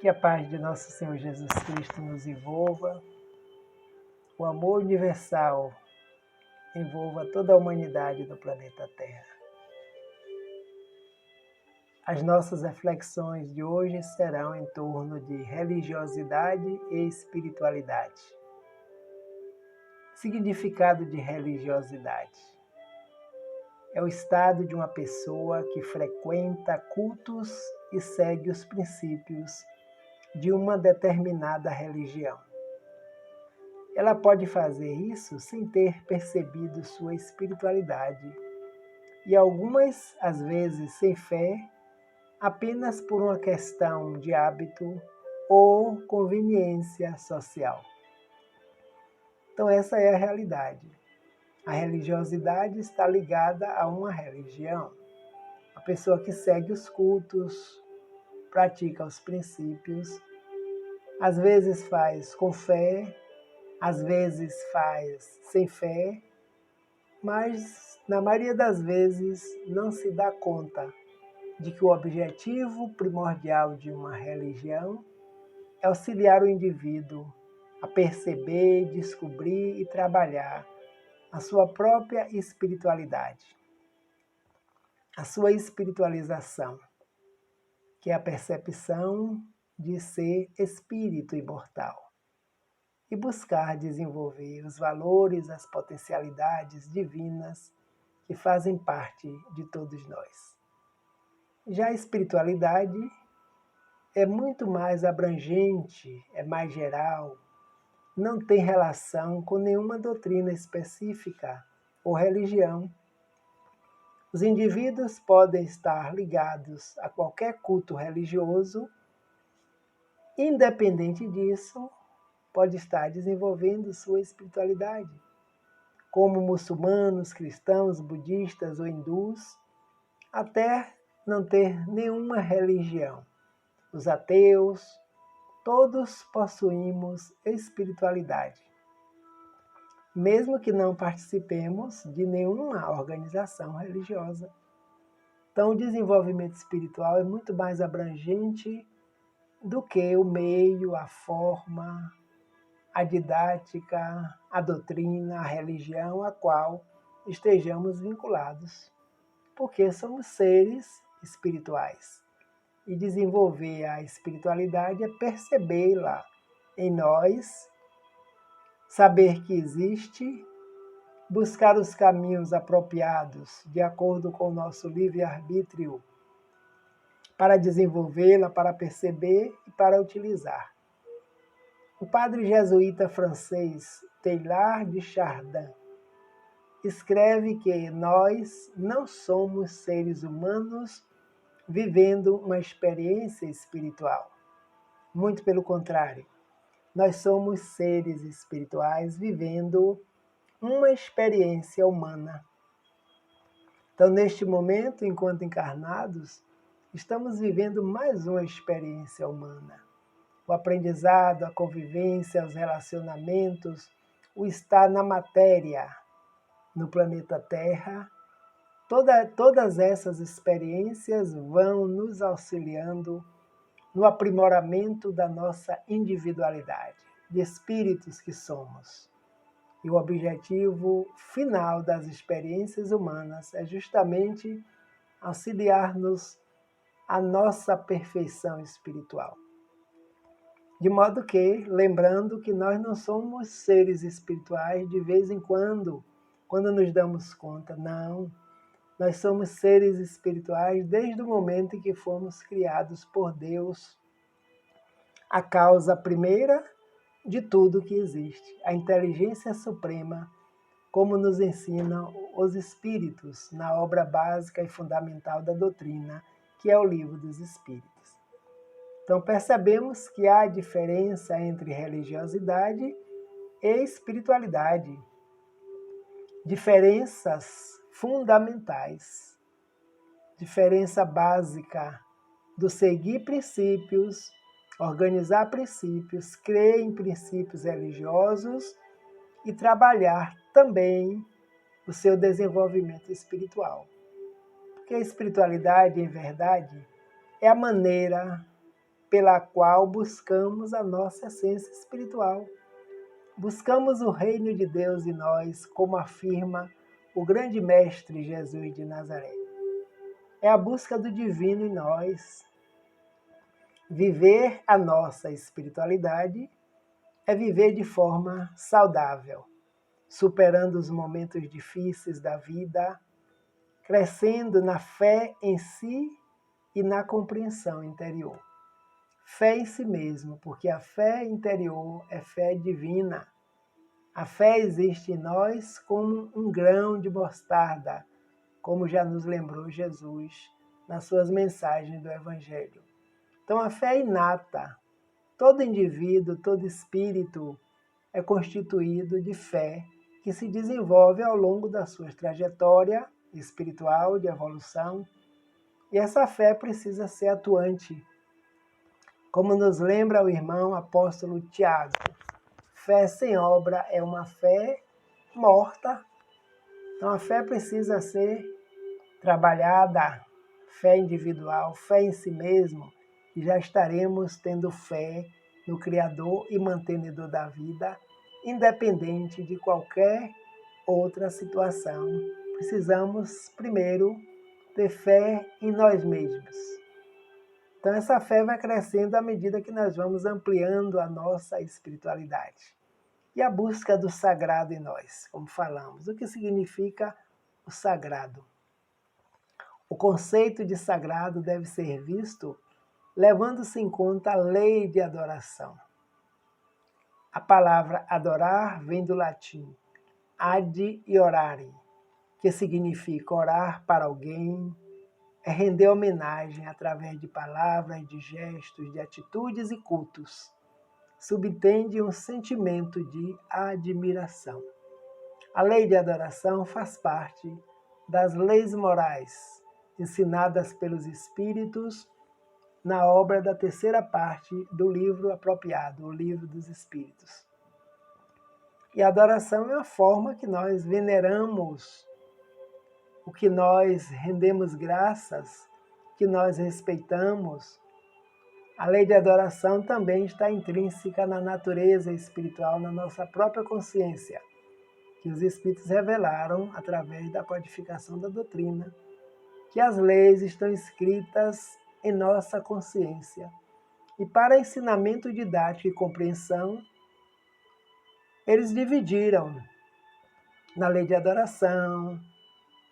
Que a paz de nosso Senhor Jesus Cristo nos envolva, o amor universal envolva toda a humanidade do planeta Terra. As nossas reflexões de hoje serão em torno de religiosidade e espiritualidade. Significado de religiosidade é o estado de uma pessoa que frequenta cultos e segue os princípios de uma determinada religião. Ela pode fazer isso sem ter percebido sua espiritualidade e algumas, às vezes, sem fé, apenas por uma questão de hábito ou conveniência social. Então essa é a realidade. A religiosidade está ligada a uma religião. A pessoa que segue os cultos, pratica os princípios, às vezes faz com fé, às vezes faz sem fé, mas na maioria das vezes não se dá conta de que o objetivo primordial de uma religião é auxiliar o indivíduo a perceber, descobrir e trabalhar a sua própria espiritualidade, a sua espiritualização, que é a percepção de ser espírito imortal, e buscar desenvolver os valores, as potencialidades divinas que fazem parte de todos nós. Já a espiritualidade é muito mais abrangente, é mais geral, não tem relação com nenhuma doutrina específica ou religião. Os indivíduos podem estar ligados a qualquer culto religioso, independente disso, pode estar desenvolvendo sua espiritualidade, como muçulmanos, cristãos, budistas ou hindus, até não ter nenhuma religião. Os ateus, todos possuímos espiritualidade, mesmo que não participemos de nenhuma organização religiosa. Então, o desenvolvimento espiritual é muito mais abrangente do que o meio, a forma, a didática, a doutrina, a religião a qual estejamos vinculados, porque somos seres espirituais. E desenvolver a espiritualidade é percebê-la em nós, saber que existe, buscar os caminhos apropriados de acordo com o nosso livre-arbítrio para desenvolvê-la, para perceber e para utilizar. O padre jesuíta francês Teilhard de Chardin escreve que nós não somos seres humanos vivendo uma experiência espiritual. Muito pelo contrário, nós somos seres espirituais vivendo uma experiência humana. Então, neste momento, enquanto encarnados, estamos vivendo mais uma experiência humana. O aprendizado, a convivência, os relacionamentos, o estar na matéria, no planeta Terra, todas essas experiências vão nos auxiliando no aprimoramento da nossa individualidade, de espíritos que somos. E o objetivo final das experiências humanas é justamente auxiliar-nos à nossa perfeição espiritual. De modo que, lembrando que nós não somos seres espirituais de vez em quando nos damos conta, não. Nós somos seres espirituais desde o momento em que fomos criados por Deus, a causa primeira de tudo que existe, a inteligência suprema, como nos ensinam os Espíritos na obra básica e fundamental da doutrina, que é o Livro dos Espíritos. Então percebemos que há diferença entre religiosidade e espiritualidade. Diferenças fundamentais. Diferença básica do seguir princípios, organizar princípios, crer em princípios religiosos e trabalhar também o seu desenvolvimento espiritual. Porque a espiritualidade, em verdade, é a maneira pela qual buscamos a nossa essência espiritual. Buscamos o reino de Deus em nós, como afirma o grande mestre Jesus de Nazaré. É a busca do divino em nós. Viver a nossa espiritualidade é viver de forma saudável, superando os momentos difíceis da vida, crescendo na fé em si e na compreensão interior. Fé em si mesmo, porque a fé interior é fé divina. A fé existe em nós como um grão de mostarda, como já nos lembrou Jesus nas suas mensagens do Evangelho. Então a fé é inata. Todo indivíduo, todo espírito é constituído de fé que se desenvolve ao longo da sua trajetória espiritual de evolução. E essa fé precisa ser atuante. Como nos lembra o irmão apóstolo Tiago, fé sem obra é uma fé morta. Então a fé precisa ser trabalhada, fé individual, fé em si mesmo, e já estaremos tendo fé no Criador e mantenedor da vida, independente de qualquer outra situação. Precisamos, primeiro, ter fé em nós mesmos. Então essa fé vai crescendo à medida que nós vamos ampliando a nossa espiritualidade. E a busca do sagrado em nós, como falamos. O que significa o sagrado? O conceito de sagrado deve ser visto levando-se em conta a lei de adoração. A palavra adorar vem do latim ad orare, que significa orar para alguém, é render homenagem através de palavras, de gestos, de atitudes e cultos. Subtende um sentimento de admiração. A lei de adoração faz parte das leis morais ensinadas pelos Espíritos na obra da terceira parte do livro apropriado, o Livro dos Espíritos. E a adoração é a forma que nós veneramos, o que nós rendemos graças, que nós respeitamos. A lei de adoração também está intrínseca na natureza espiritual, na nossa própria consciência, que os Espíritos revelaram através da codificação da doutrina, que as leis estão escritas em nossa consciência. E para ensinamento didático e compreensão, eles dividiram na lei de adoração,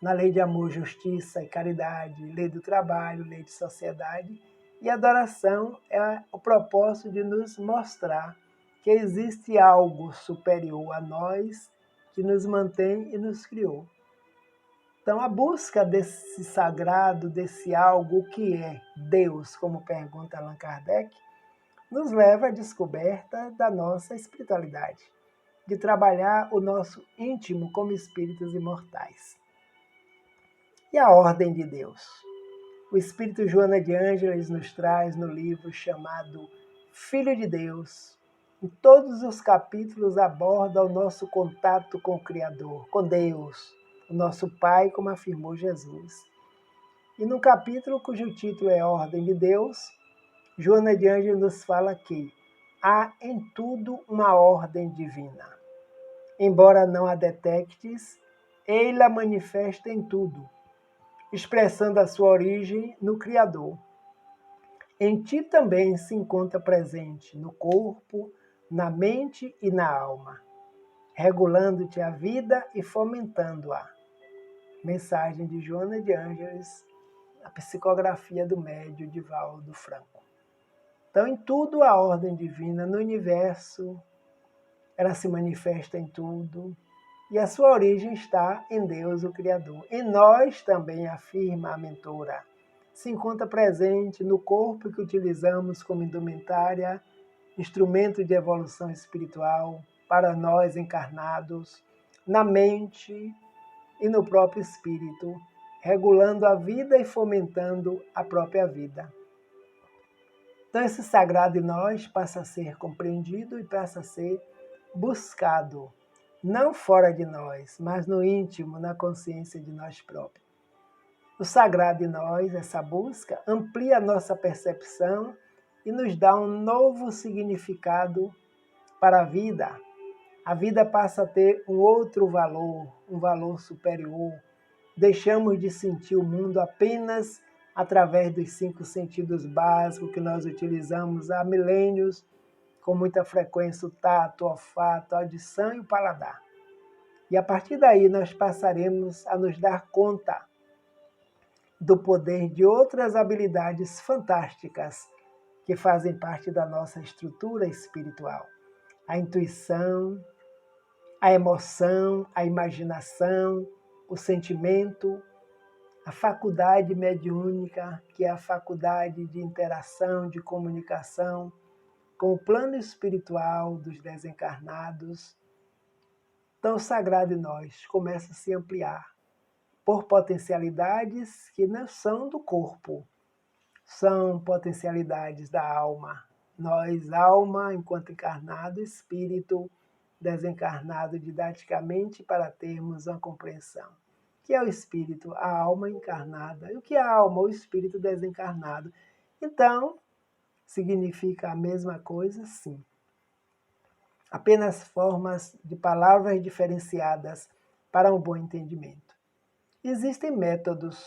na lei de amor, justiça e caridade, lei do trabalho, lei de sociedade. E a adoração é o propósito de nos mostrar que existe algo superior a nós que nos mantém e nos criou. Então, a busca desse sagrado, desse algo, o que é Deus, como pergunta Allan Kardec, nos leva à descoberta da nossa espiritualidade, de trabalhar o nosso íntimo como espíritos imortais. E a ordem de Deus? O Espírito Joana de Ângeles nos traz no livro chamado Filho de Deus. Em todos os capítulos aborda o nosso contato com o Criador, com Deus, o nosso Pai, como afirmou Jesus. E no capítulo cujo título é Ordem de Deus, Joana de Ângeles nos fala que há em tudo uma ordem divina. Embora não a detectes, ele-a manifesta em tudo, expressando a sua origem no Criador. Em ti também se encontra presente no corpo, na mente e na alma, regulando-te a vida e fomentando-a. Mensagem de Joana de Ângeles, a psicografia do médium Divaldo Franco. Então, em tudo a ordem divina, no universo, ela se manifesta em tudo, e a sua origem está em Deus, o Criador. Em nós também, afirma a mentora, se encontra presente no corpo que utilizamos como indumentária, instrumento de evolução espiritual para nós encarnados, na mente e no próprio espírito, regulando a vida e fomentando a própria vida. Então esse sagrado em nós passa a ser compreendido e passa a ser buscado, não fora de nós, mas no íntimo, na consciência de nós próprios. O sagrado em nós, essa busca, amplia a nossa percepção e nos dá um novo significado para a vida. A vida passa a ter um outro valor, um valor superior. Deixamos de sentir o mundo apenas através dos 5 sentidos básicos que nós utilizamos há milênios, com muita frequência: o tato, o olfato, a audição e o paladar. E a partir daí nós passaremos a nos dar conta do poder de outras habilidades fantásticas que fazem parte da nossa estrutura espiritual. A intuição, a emoção, a imaginação, o sentimento, a faculdade mediúnica, que é a faculdade de interação, de comunicação com o plano espiritual dos desencarnados. Então, o sagrado em nós começa a se ampliar por potencialidades que não são do corpo, são potencialidades da alma. Nós, alma, enquanto encarnado, espírito desencarnado didaticamente para termos uma compreensão. O que é o espírito? A alma encarnada. E o que é a alma? O espírito desencarnado. Então, significa a mesma coisa? Sim. Apenas formas de palavras diferenciadas para um bom entendimento. Existem métodos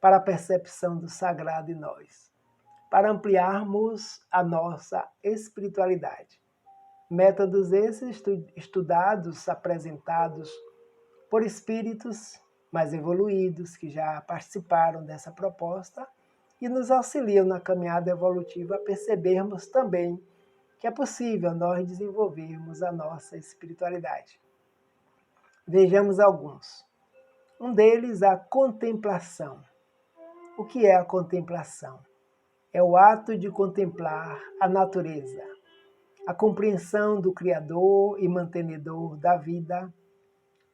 para a percepção do sagrado em nós, para ampliarmos a nossa espiritualidade. Métodos esses estudados, apresentados por espíritos mais evoluídos que já participaram dessa proposta e nos auxiliam na caminhada evolutiva a percebermos também que é possível nós desenvolvermos a nossa espiritualidade. Vejamos alguns. Um deles, a contemplação. O que é a contemplação? É o ato de contemplar a natureza, a compreensão do Criador e mantenedor da vida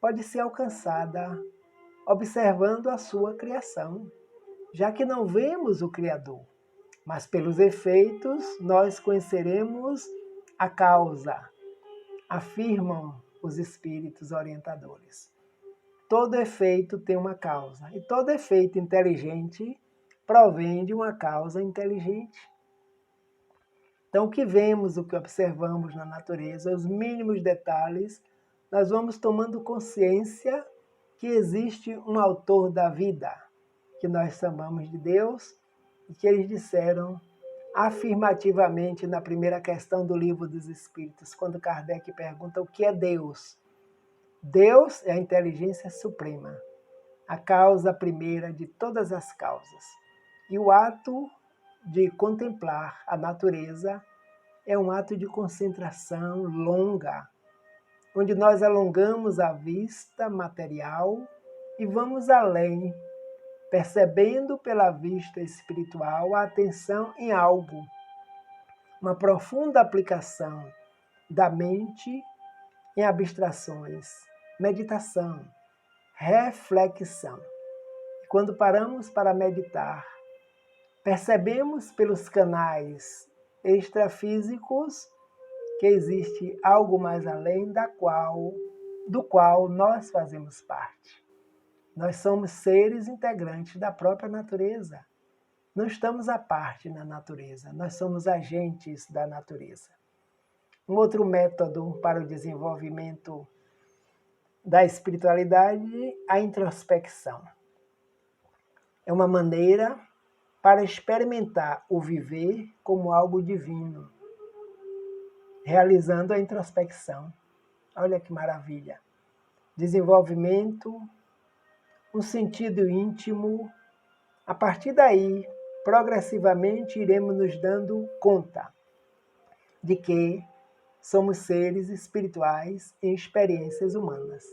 pode ser alcançada observando a sua criação, já que não vemos o Criador, mas pelos efeitos nós conheceremos a causa, afirmam os espíritos orientadores. Todo efeito tem uma causa, e todo efeito inteligente provém de uma causa inteligente. Então, o que vemos, o que observamos na natureza, os mínimos detalhes, nós vamos tomando consciência que existe um autor da vida, que nós chamamos de Deus, e que eles disseram afirmativamente na primeira questão do Livro dos Espíritos, quando Kardec pergunta o que é Deus. Deus é a inteligência suprema, a causa primeira de todas as causas. E o ato de contemplar a natureza é um ato de concentração longa, onde nós alongamos a vista material e vamos além, percebendo pela vista espiritual a atenção em algo, uma profunda aplicação da mente em abstrações, meditação, reflexão. E quando paramos para meditar, percebemos pelos canais extrafísicos que existe algo mais além do qual nós fazemos parte. Nós somos seres integrantes da própria natureza. Não estamos à parte na natureza, nós somos agentes da natureza. Um outro método para o desenvolvimento da espiritualidade, a introspecção. É uma maneira para experimentar o viver como algo divino, realizando a introspecção. Olha que maravilha! Desenvolvimento, um sentido íntimo. A partir daí, progressivamente iremos nos dando conta de que somos seres espirituais em experiências humanas,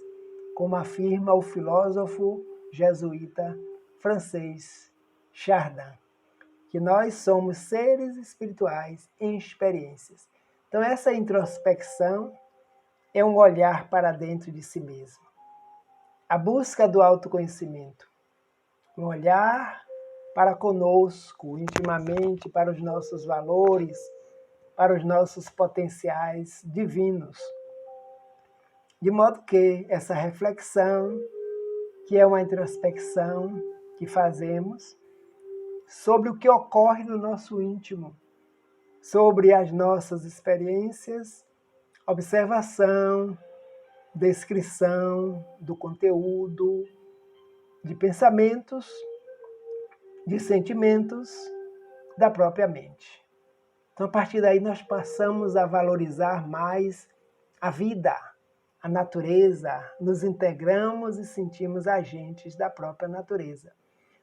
como afirma o filósofo jesuíta francês Chardin, que nós somos seres espirituais em experiências. Então, essa introspecção é um olhar para dentro de si mesmo. A busca do autoconhecimento, um olhar para conosco, intimamente, para os nossos valores, para os nossos potenciais divinos. De modo que essa reflexão, que é uma introspecção que fazemos sobre o que ocorre no nosso íntimo, sobre as nossas experiências, observação, descrição do conteúdo, de pensamentos, de sentimentos da própria mente. Então, a partir daí, nós passamos a valorizar mais a vida, a natureza, nos integramos e sentimos agentes da própria natureza.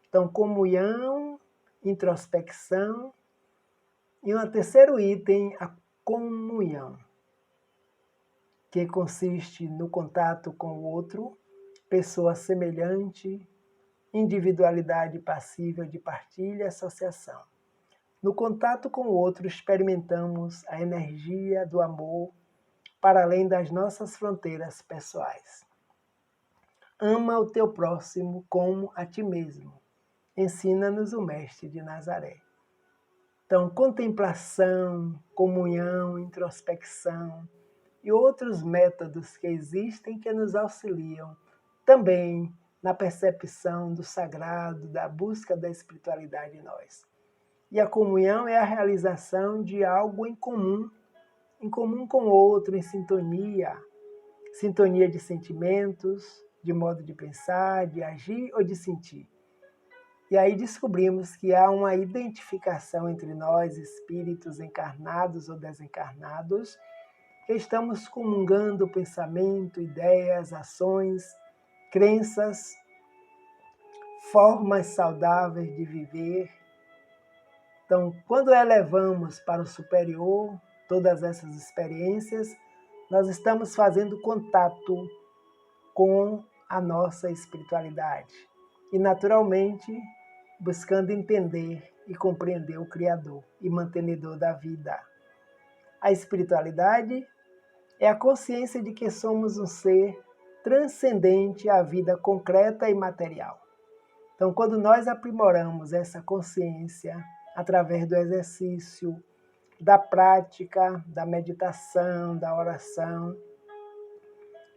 Então, comunhão, introspecção e um terceiro item, a comunhão, que consiste no contato com o outro, pessoa semelhante, individualidade passível de partilha e associação. No contato com o outro, experimentamos a energia do amor para além das nossas fronteiras pessoais. Ama o teu próximo como a ti mesmo. Ensina-nos o Mestre de Nazaré. Então, contemplação, comunhão, introspecção e outros métodos que existem que nos auxiliam também na percepção do sagrado, da busca da espiritualidade em nós. E a comunhão é a realização de algo em comum com o outro, em sintonia de sentimentos, de modo de pensar, de agir ou de sentir. E aí descobrimos que há uma identificação entre nós, espíritos encarnados ou desencarnados, que estamos comungando pensamento, ideias, ações, crenças, formas saudáveis de viver. Então, quando elevamos para o superior todas essas experiências, nós estamos fazendo contato com a nossa espiritualidade e, naturalmente, buscando entender e compreender o Criador e mantenedor da vida. A espiritualidade é a consciência de que somos um ser transcendente à vida concreta e material. Então, quando nós aprimoramos essa consciência através do exercício, da prática, da meditação, da oração,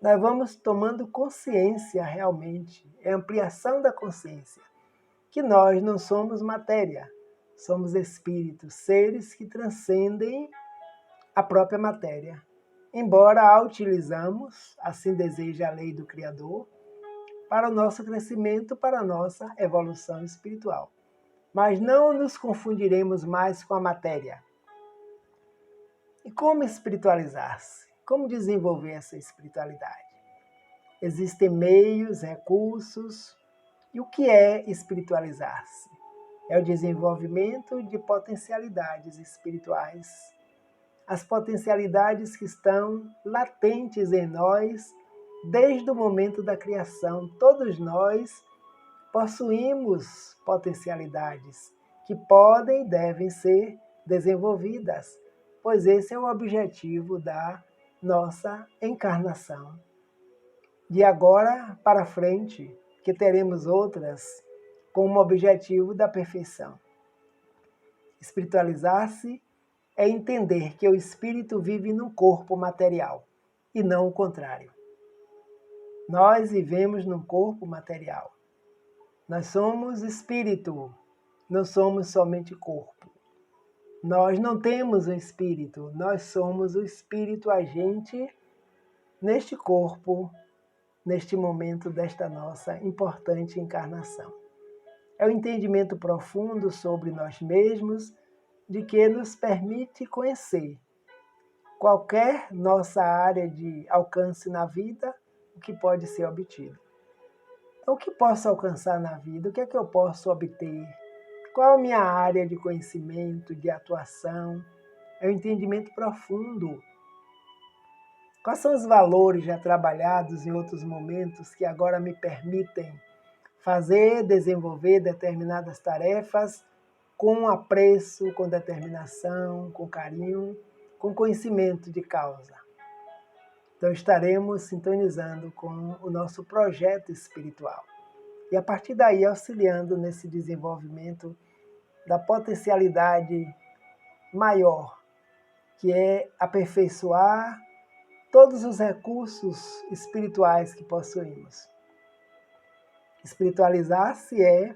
nós vamos tomando consciência realmente, é ampliação da consciência, que nós não somos matéria, somos espíritos, seres que transcendem a própria matéria. Embora a utilizamos, assim deseja a lei do Criador, para o nosso crescimento, para a nossa evolução espiritual. Mas não nos confundiremos mais com a matéria. E como espiritualizar-se? Como desenvolver essa espiritualidade? Existem meios, recursos. E o que é espiritualizar-se? É o desenvolvimento de potencialidades espirituais. As potencialidades que estão latentes em nós desde o momento da criação. Todos nós possuímos potencialidades que podem e devem ser desenvolvidas, pois esse é o objetivo da nossa encarnação. De agora para frente, que teremos outras com o objetivo da perfeição. Espiritualizar-se é entender que o espírito vive num corpo material e não o contrário. Nós vivemos num corpo material. Nós somos espírito, não somos somente corpo. Nós não temos um espírito, nós somos o espírito agente neste corpo, neste momento desta nossa importante encarnação. É o entendimento profundo sobre nós mesmos, de que nos permite conhecer qualquer nossa área de alcance na vida, o que pode ser obtido. Então, o que posso alcançar na vida? O que é que eu posso obter? Qual a minha área de conhecimento, de atuação? É o entendimento profundo. Quais são os valores já trabalhados em outros momentos que agora me permitem fazer, desenvolver determinadas tarefas com apreço, com determinação, com carinho, com conhecimento de causa? Então estaremos sintonizando com o nosso projeto espiritual. E a partir daí auxiliando nesse desenvolvimento da potencialidade maior, que é aperfeiçoar todos os recursos espirituais que possuímos. Espiritualizar-se é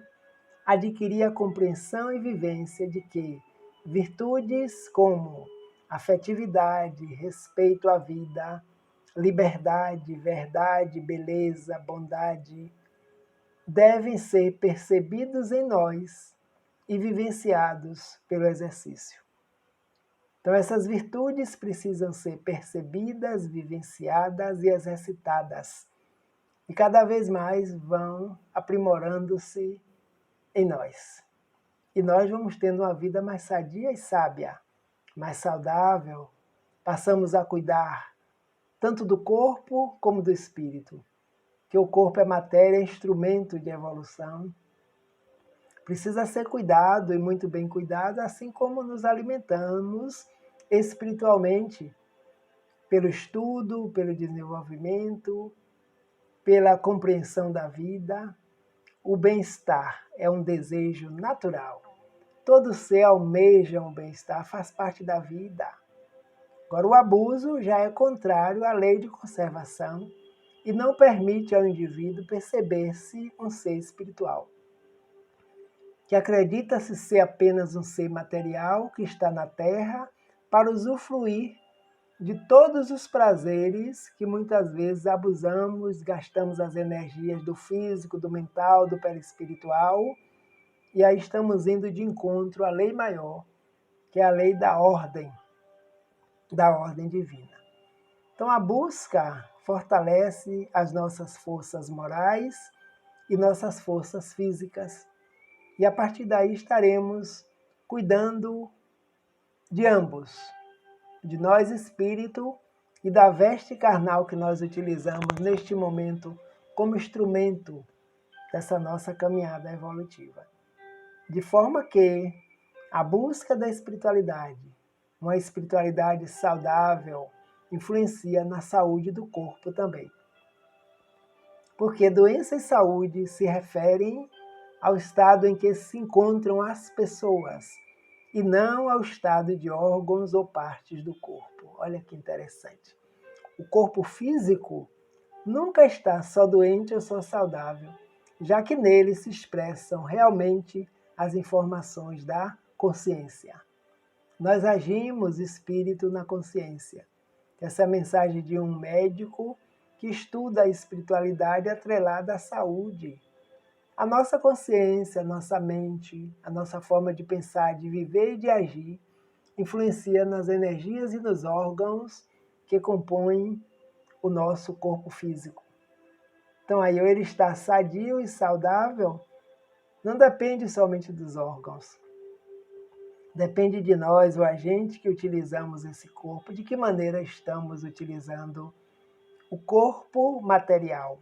adquirir a compreensão e vivência de que Virtudes como afetividade, respeito à vida, liberdade, verdade, beleza, bondade, devem ser percebidos em nós e vivenciados pelo exercício. Então, essas virtudes precisam ser percebidas, vivenciadas e exercitadas. E cada vez mais vão aprimorando-se em nós. E nós vamos tendo uma vida mais sadia e sábia, mais saudável. Passamos a cuidar tanto do corpo como do espírito. Que o corpo é matéria, é instrumento de evolução. Precisa ser cuidado e muito bem cuidado, assim como nos alimentamos espiritualmente, pelo estudo, pelo desenvolvimento, pela compreensão da vida. O bem-estar é um desejo natural. Todo ser almeja um bem-estar, faz parte da vida. Agora, o abuso já é contrário à lei de conservação e não permite ao indivíduo perceber-se um ser espiritual, que acredita-se ser apenas um ser material que está na Terra para usufruir de todos os prazeres que muitas vezes abusamos, gastamos as energias do físico, do mental, do perispiritual, e aí estamos indo de encontro à lei maior, que é a lei da ordem divina. Então a busca fortalece as nossas forças morais e nossas forças físicas, e a partir daí estaremos cuidando de ambos, de nós espírito e da veste carnal que nós utilizamos neste momento como instrumento dessa nossa caminhada evolutiva. De forma que a busca da espiritualidade, uma espiritualidade saudável, influencia na saúde do corpo também. Porque doença e saúde se referem ao estado em que se encontram as pessoas e não ao estado de órgãos ou partes do corpo. Olha que interessante. O corpo físico nunca está só doente ou só saudável, já que nele se expressam realmente as informações da consciência. Nós agimos espírito na consciência. Essa é a mensagem de um médico que estuda a espiritualidade atrelada à saúde. A nossa consciência, a nossa mente, a nossa forma de pensar, de viver e de agir influencia nas energias e nos órgãos que compõem o nosso corpo físico. Então, aí ele está sadio e saudável não depende somente dos órgãos. Depende de nós, o agente que utilizamos esse corpo, de que maneira estamos utilizando o corpo material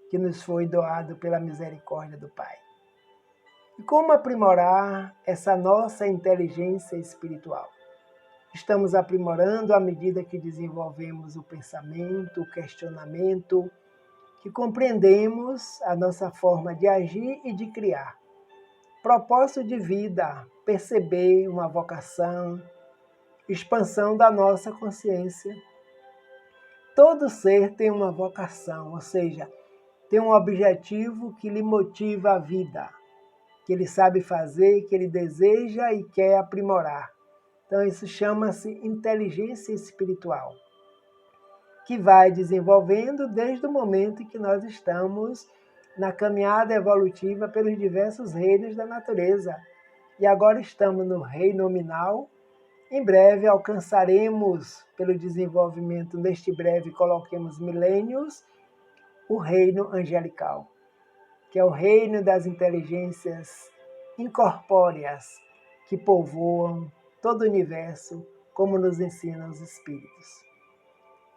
que nos foi doado pela misericórdia do Pai. E como aprimorar essa nossa inteligência espiritual? Estamos aprimorando à medida que desenvolvemos o pensamento, o questionamento, que compreendemos a nossa forma de agir e de criar. Propósito de vida, perceber uma vocação, expansão da nossa consciência. Todo ser tem uma vocação, ou seja, tem um objetivo que lhe motiva a vida, que ele sabe fazer, que ele deseja e quer aprimorar. Então isso chama-se inteligência espiritual, que vai desenvolvendo desde o momento em que nós estamos na caminhada evolutiva pelos diversos reinos da natureza. E agora estamos no reino nominal. Em breve alcançaremos, pelo desenvolvimento neste breve, coloquemos milênios, o reino angelical, que é o reino das inteligências incorpóreas que povoam todo o universo, como nos ensinam os espíritos.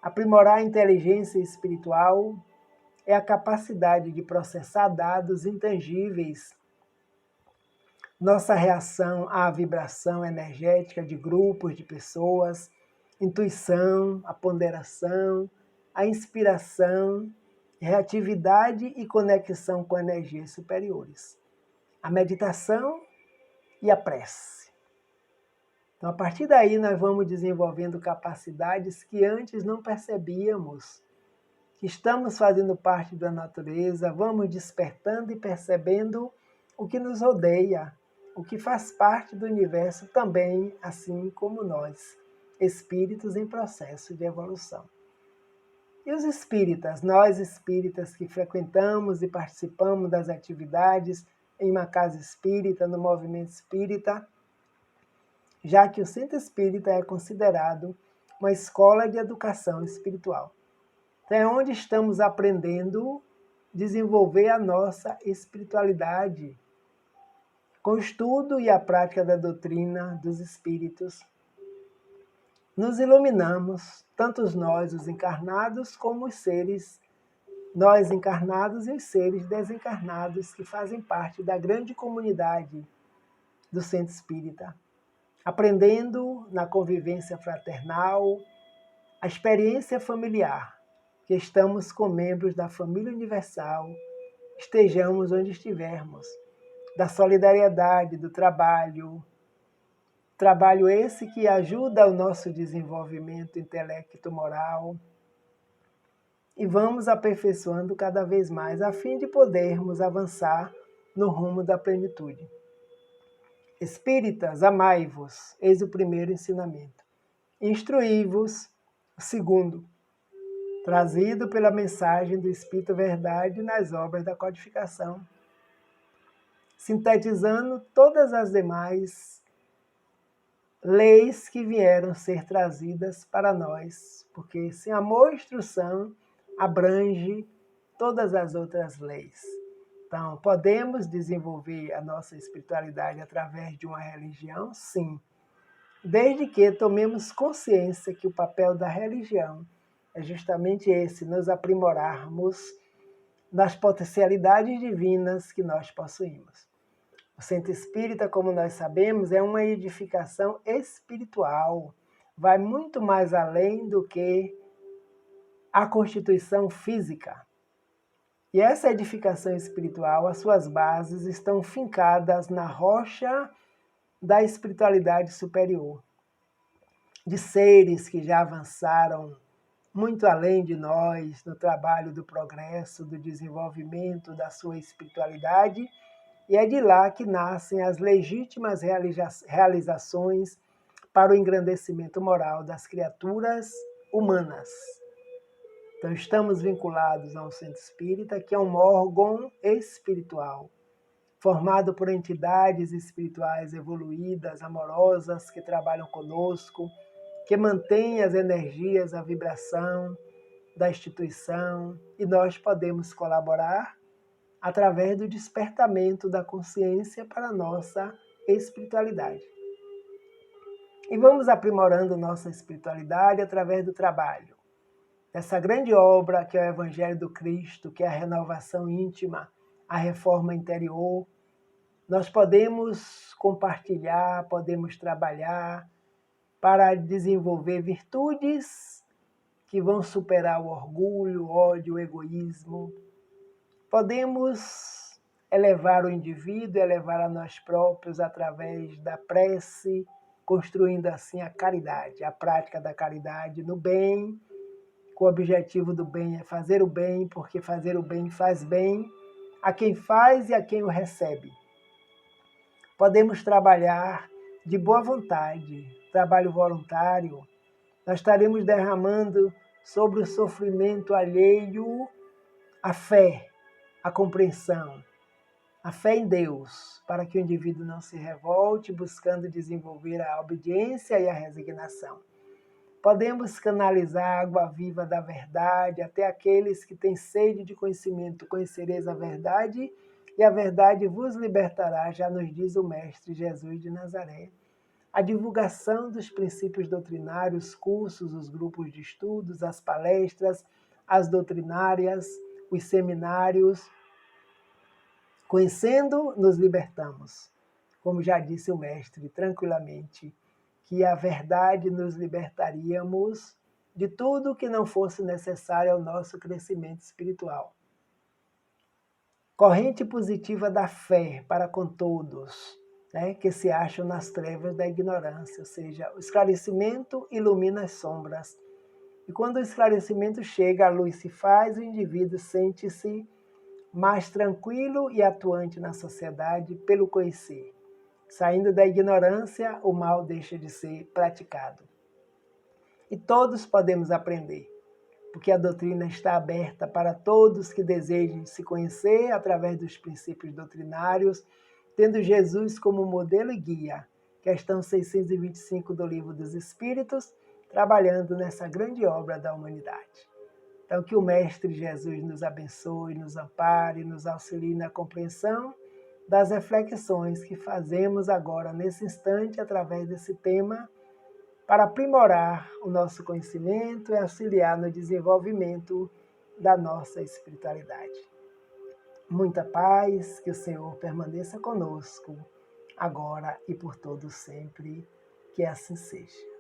Aprimorar a inteligência espiritual é a capacidade de processar dados intangíveis, nossa reação à vibração energética de grupos de pessoas, intuição, a ponderação, a inspiração, reatividade e conexão com energias superiores, a meditação e a prece. Então, a partir daí, nós vamos desenvolvendo capacidades que antes não percebíamos, que estamos fazendo parte da natureza, vamos despertando e percebendo o que nos rodeia, o que faz parte do universo também, assim como nós, espíritos em processo de evolução. E os espíritas, nós espíritas que frequentamos e participamos das atividades em uma casa espírita, no movimento espírita, já que o centro espírita é considerado uma escola de educação espiritual. Então, é onde estamos aprendendo a desenvolver a nossa espiritualidade, com o estudo e a prática da doutrina dos espíritos. Nos iluminamos, tanto nós, os encarnados, como os seres, nós encarnados e os seres desencarnados que fazem parte da grande comunidade do centro espírita, aprendendo na convivência fraternal, a experiência familiar, que estamos com membros da família universal, estejamos onde estivermos, da solidariedade, do trabalho esse que ajuda o nosso desenvolvimento intelecto-moral, e vamos aperfeiçoando cada vez mais, a fim de podermos avançar no rumo da plenitude. Espíritas, amai-vos, eis o primeiro ensinamento. Instruí-vos, o segundo, trazido pela mensagem do Espírito Verdade nas obras da codificação, sintetizando todas as demais leis que vieram ser trazidas para nós, porque esse amor e instrução abrange todas as outras leis. Então, podemos desenvolver a nossa espiritualidade através de uma religião? Sim, desde que tomemos consciência que o papel da religião é justamente esse, nos aprimorarmos nas potencialidades divinas que nós possuímos. O centro espírita, como nós sabemos, é uma edificação espiritual, vai muito mais além do que a constituição física. E essa edificação espiritual, as suas bases estão fincadas na rocha da espiritualidade superior, de seres que já avançaram muito além de nós no trabalho do progresso, do desenvolvimento da sua espiritualidade, e é de lá que nascem as legítimas realizações para o engrandecimento moral das criaturas humanas. Então, estamos vinculados ao centro espírita, que é um órgão espiritual, formado por entidades espirituais evoluídas, amorosas, que trabalham conosco, que mantêm as energias, a vibração da instituição, e nós podemos colaborar através do despertamento da consciência para a nossa espiritualidade. E vamos aprimorando nossa espiritualidade através do trabalho. Essa grande obra que é o Evangelho do Cristo, que é a renovação íntima, a reforma interior, nós podemos compartilhar, podemos trabalhar para desenvolver virtudes que vão superar o orgulho, o ódio, o egoísmo. Podemos elevar o indivíduo, elevar a nós próprios através da prece, construindo assim a caridade, a prática da caridade no bem, com o objetivo do bem é fazer o bem, porque fazer o bem faz bem a quem faz e a quem o recebe. Podemos trabalhar de boa vontade, trabalho voluntário. Nós estaremos derramando sobre o sofrimento alheio a fé, a compreensão, a fé em Deus, para que o indivíduo não se revolte, buscando desenvolver a obediência e a resignação. Podemos canalizar a água viva da verdade até aqueles que têm sede de conhecimento. Conhecereis a verdade e a verdade vos libertará, já nos diz o Mestre Jesus de Nazaré. A divulgação dos princípios doutrinários, os cursos, os grupos de estudos, as palestras, as doutrinárias, os seminários. Conhecendo, nos libertamos. Como já disse o Mestre, tranquilamente, que a verdade nos libertaríamos de tudo que não fosse necessário ao nosso crescimento espiritual. Corrente positiva da fé para com todos, que se acham nas trevas da ignorância, ou seja, o esclarecimento ilumina as sombras. E quando o esclarecimento chega, a luz se faz, o indivíduo sente-se mais tranquilo e atuante na sociedade pelo conhecer. Saindo da ignorância, o mal deixa de ser praticado. E todos podemos aprender, porque a doutrina está aberta para todos que desejem se conhecer através dos princípios doutrinários, tendo Jesus como modelo e guia. Questão 625 do Livro dos Espíritos, trabalhando nessa grande obra da humanidade. Então, que o Mestre Jesus nos abençoe, nos ampare, nos auxilie na compreensão das reflexões que fazemos agora, nesse instante, através desse tema, para aprimorar o nosso conhecimento e auxiliar no desenvolvimento da nossa espiritualidade. Muita paz, que o Senhor permaneça conosco, agora e por todo sempre, que assim seja.